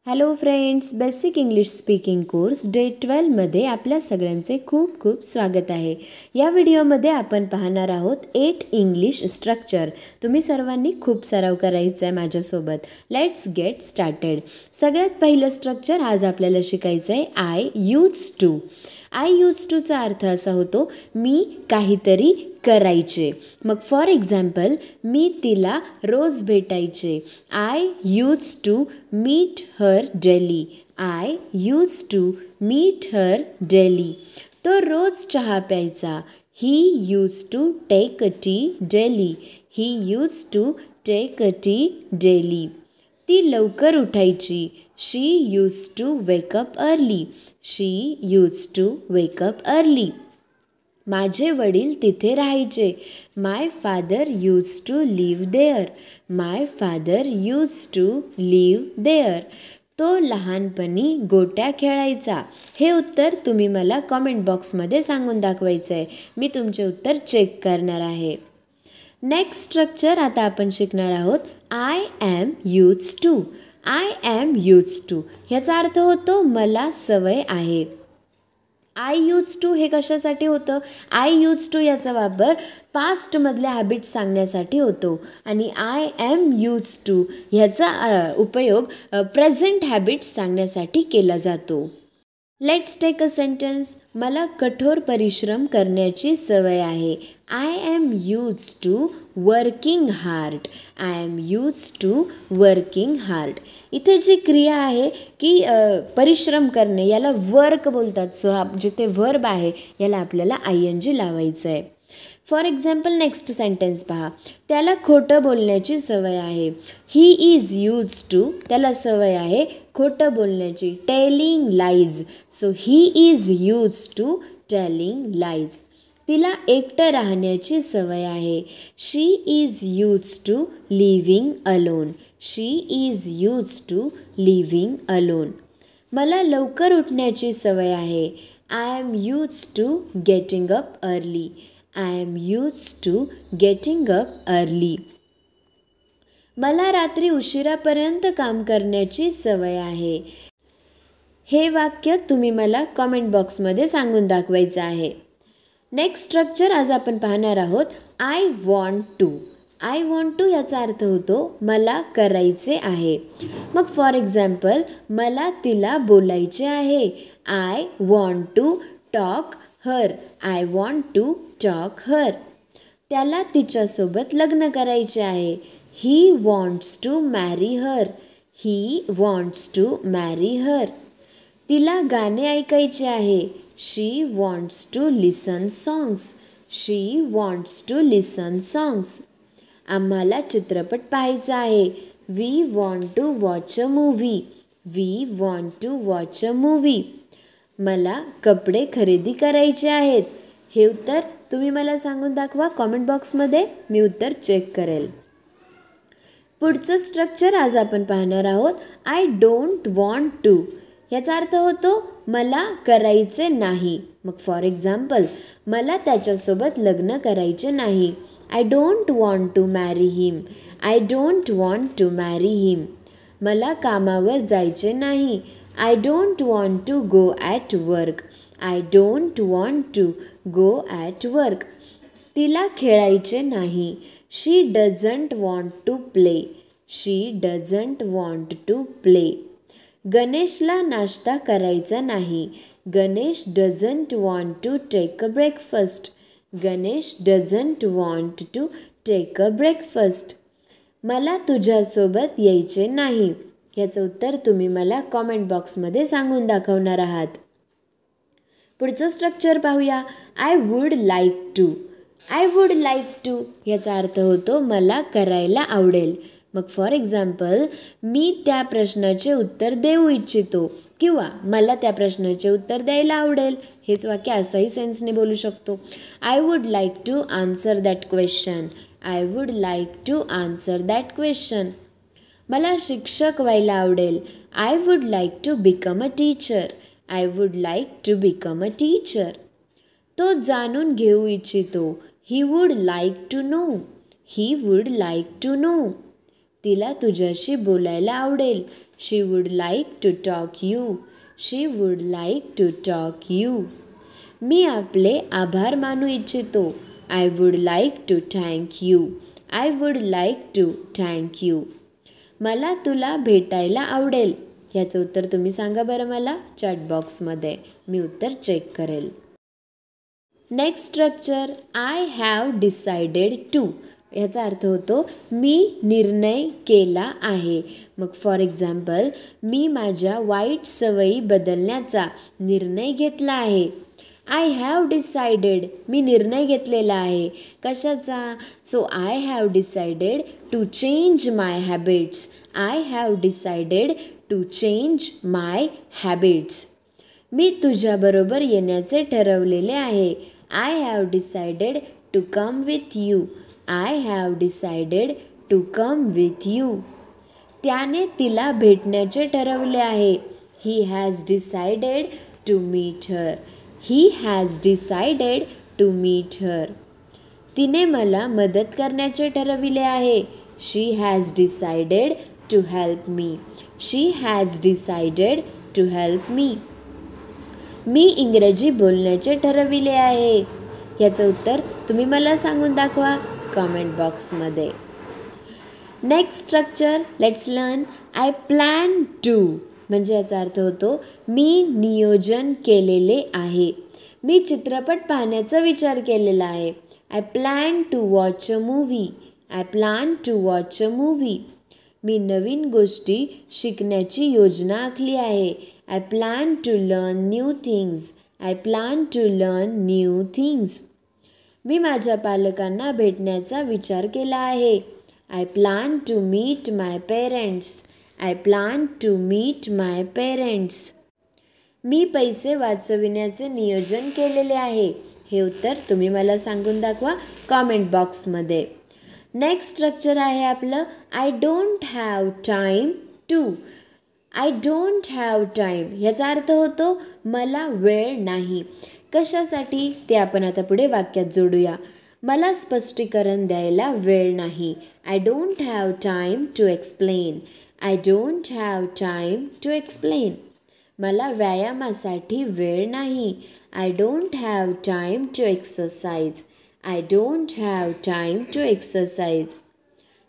Hello friends, basic English speaking course day 12मध्ये आपल्या सगळ्यांचे खूप खूप स्वागत आहे. या व्हिडिओमध्ये आपण पाहणार आहोत 8 इंग्लिश स्ट्रक्चर. तुम्ही सर्वांनी खूप सराव करायचा आहे माझ्यासोबत. Let's get started. सगळ्यात पहिलं स्ट्रक्चर आज आपल्याला शिकायचं आहे I use to. I used टूचा अर्थ असा होतो मी काहीतरी करायचे. मग फॉर एक्झाम्पल मी तिला रोज भेटायचे. I use to meet her daily. I use to meet her daily. तो रोज चहा प्यायचा. He use to take a tea daily. He use to take a tea daily. ती लवकर उठायची. She use to wake up early. She use to wake up early. माझे वडील तिथे राहायचे. My father use to live there. My father use to live there. तो लहानपणी गोट्या खेळायचा. हे उत्तर तुम्ही मला कॉमेंट बॉक्समध्ये सांगून दाखवायचं आहे. मी तुमचे उत्तर चेक करणार आहे. नेक्स्ट स्ट्रक्चर आता आपण शिकणार आहोत I am use to. I am use to ह्याचा अर्थ होतो मला सवय आहे. आय यूज टू हे कशासाठी होतं? आय यूज टू याचा वापर पास्टमधल्या हॅबिट्स सांगण्यासाठी होतो आणि आय ॲम यूज टू ह्याचा उपयोग प्रेझेंट हॅबिट्स सांगण्यासाठी केला जातो. Let's take a sentence. मला कठोर परिश्रम करण्याची सवय आहे. I am use to working hard. I am use to working hard. इथे जी क्रिया आहे की परिश्रम करणे याला वर्क बोलतात. सो हा जिथे वर्ब आहे याला आपल्याला ING लावायचं आहे. फॉर एक्झाम्पल नेक्स्ट सेंटेन्स पहा. त्याला खोटं बोलण्याची सवय आहे. ही इज यूज टू त्याला सवय आहे खोटं बोलण्याची. Telling lies. So he is use to telling lies. तिला एकटं राहण्याची सवय आहे. She is use to living alone. She is use to living alone. मला लवकर उठण्याची सवय आहे. I am use to getting up early. I am use to getting up early. मला रात्री उशिरापर्यंत काम करण्याची सवय आहे. हे वाक्य तुम्ही मला कॉमेंट बॉक्समध्ये सांगून दाखवायचं आहे. नेक्स्ट स्ट्रक्चर आज आपण पाहणार आहोत I want to. I want to याचा अर्थ होतो मला करायचे आहे. मग फॉर एक्झाम्पल मला तिला बोलायचे आहे. I want to talk her. I want to talk her. त्याला तिच्यासोबत लग्न करायचे आहे. He wants to marry her. He wants to marry हर. तिला गाणे ऐकायचे आहे. She wants to listen songs. She wants to listen songs. आम्हाला चित्रपट पाहायचा आहे. We want to watch a movie. We want to watch a movie. मला कपडे खरेदी करायचे आहेत. हे उत्तर तुम्ही मला सांगून दाखवा कॉमेंट बॉक्समध्ये. मी उत्तर चेक करेल. पुढचं स्ट्रक्चर आज आपण पाहणार आहोत आय डोंट वॉन्ट टू. याचा अर्थ होतो मला करायचे नाही. मग फॉर एक्झाम्पल मला त्याच्यासोबत लग्न करायचे नाही. I don't want to marry him. I don't want to marry him. मला कामावर जायचे नाही. I don't want to go at work. I don't want to go at work. तिला खेळायचे नाही. She doesn't want to play. She doesn't want to play. गणेशला नाश्ता करायचा नाही. Ganesh doesn't want to take a breakfast. Ganesh doesn't want to take a breakfast. मला तुझ्यासोबत यायचे नाही. याचं उत्तर तुम्ही मला कॉमेंट बॉक्समध्ये सांगून दाखवणार आहात. पुढचं स्ट्रक्चर पाहूया I would like to. I would like to याचा अर्थ होतो मला करायला आवडेल. मग फॉर एक्झाम्पल मी त्या प्रश्नाचे उत्तर देऊ इच्छितो किंवा मला त्या प्रश्नाचे उत्तर द्यायला आवडेल. हेच वाक्य असाही सेन्सने बोलू शकतो. I would like to answer that question. I would like to answer that question. मला शिक्षक व्हायला आवडेल. I would like to become a teacher. I would like to become a teacher. तो जाणून घेऊ इच्छितो. He would like to know. He would like to know. तिला तुझ्याशी बोलायला आवडेल. She would like to talk you. She would like to talk you. मी आपले आभार मानू इच्छितो. I would like to thank you. I would like to thank you. मला तुला भेटायला आवडेल. ह्याचं उत्तर तुम्ही सांगा बरं मला चॅट बॉक्समध्ये. मी उत्तर चेक करेल. Next structure I have decided to. ह्याचा अर्थ होतो मी निर्णय केला आहे. मग फॉर एक्झाम्पल मी माझ्या वाईट सवयी बदलण्याचा निर्णय घेतला आहे. आय हॅव डिसाइडेड मी निर्णय घेतलेला आहे. कशाचा? So I have decided to change my habits. I have decided to change my habits. मी तुझ्याबरोबर येण्याचे ठरवलेले आहे. I have decided to come with you. I have decided to come with you. त्याने तिला भेटण्याचे ठरवले आहे. He has decided to meet her. He has decided to meet her. तिने मला मदत करण्याचे ठरविले आहे. She has decided to help me. She has decided to help me. मी इंग्रजी बोलण्याचे ठरविले आहे. याचं उत्तर तुम्ही मला सांगून दाखवा कमेंट बॉक्समध्ये. Next structure let's learn. I plan to म्हणजे याचा अर्थ होतो मी नियोजन केलेले आहे. मी चित्रपट पाहण्याचा विचार केलेला आहे. I plan to watch a movie. I plan to watch a movie. मी नवीन गोष्टी शिकण्याची योजना आखली आहे. I plan to learn new things. I plan to learn new things. मी माझ्या पालकांना भेटण्याचा विचार केला आहे. I plan to meet my parents. I plan to meet my parents. मी पैसे वाचविण्याचे नियोजन केलेले आहे. हे उत्तर तुम्ही मला सांगून दाखवा कॉमेंट बॉक्समध्ये. नेक्स्ट स्ट्रक्चर आहे आपलं I don't have time to. I don't have time ह्याचा अर्थ होतो मला वेळ नाही. कशासाठी ते आपण आता पुढे वाक्यात जोडूया. मला स्पष्टीकरण द्यायला वेळ नाही. I don't have time to explain. I don't have time to explain. मला व्यायामासाठी वेळ नाही. I don't have time to exercise. I don't have time to exercise.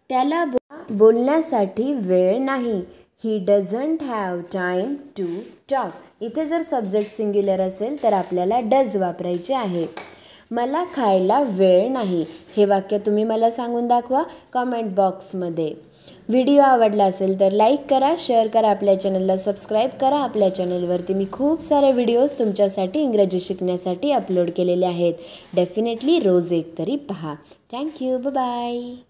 त्याला बोलण्यासाठी वेळ नाही. He doesn't have time to talk. इथे जर सब्जेक्ट सिंग्युलर असेल तर आपल्याला डज वापरायचे आहे. मला खायला वेळ नाही. हे वाक्य तुम्ही मला सांगून दाखवा कमेंट बॉक्समध्ये. व्हिडिओ आवडला असेल तर लाईक करा, शेअर करा, आपल्या चॅनलला सबस्क्राईब करा. आपल्या चॅनलवरती मी खूप सारे व्हिडिओज तुमच्यासाठी इंग्रजी शिकण्यासाठी अपलोड केलेले आहेत. डेफिनेटली रोज एक तरी पहा. थँक्यू. बाय.